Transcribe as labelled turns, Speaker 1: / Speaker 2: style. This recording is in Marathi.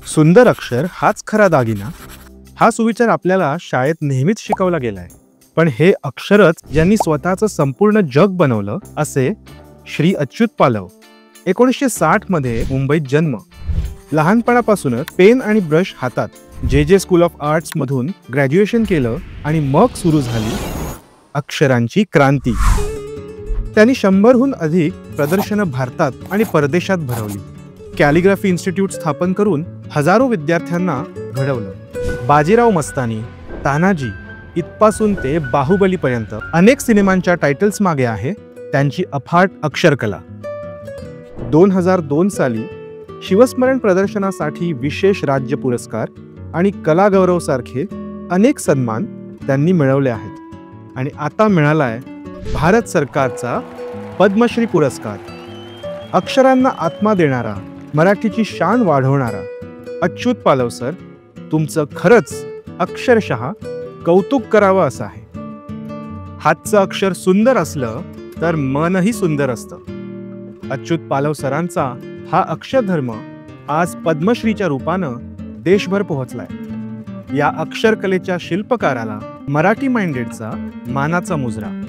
Speaker 1: सुंदर अक्षर हाच खरा दागिना, हा सुविचार आपल्याला शाळेत नेहमीच शिकवला गेलाय. पण हे अक्षरच ज्यांनी स्वतःचं संपूर्ण जग बनवलं असे श्री अच्युत पालव. 1960 मध्ये मुंबईत जन्म. लहानपणापासूनच पेन आणि ब्रश हातात जे स्कूल ऑफ आर्ट्स मधून ग्रॅज्युएशन केलं आणि मग सुरू झाली अक्षरांची क्रांती. त्यांनी 100हून अधिक प्रदर्शनं भारतात आणि परदेशात भरवली. कॅलिग्राफी इन्स्टिट्यूट स्थापन करून हजारो विद्यार्थ्यांना घडवलं. बाजीराव मस्तानी, तानाजी इथपासून ते बाहुबलीपर्यंत अनेक सिनेमांच्या टायटल्स मागे आहे त्यांची अफाट अक्षरकला. 2002 साली शिवस्मरण प्रदर्शनासाठी विशेष राज्य पुरस्कार आणि कला गौरव सारखे अनेक सन्मान त्यांनी मिळवले आहेत. आणि आता मिळालाय भारत सरकारचा पद्मश्री पुरस्कार. अक्षरांना आत्मा देणारा, मराठीची शान वाढवणारा अच्युत पालव सर, तुमचं खरंच अक्षरशः कौतुक करावं असं आहे. हातचं अक्षर सुंदर असलं तर मनही सुंदर असतं. अच्युत पालव सरांचा हा अक्षरधर्म आज पद्मश्रीच्या रूपानं देशभर पोहोचलाय. या अक्षरकलेच्या शिल्पकाराला मराठी माइंडेडचा मानाचा मुजरा.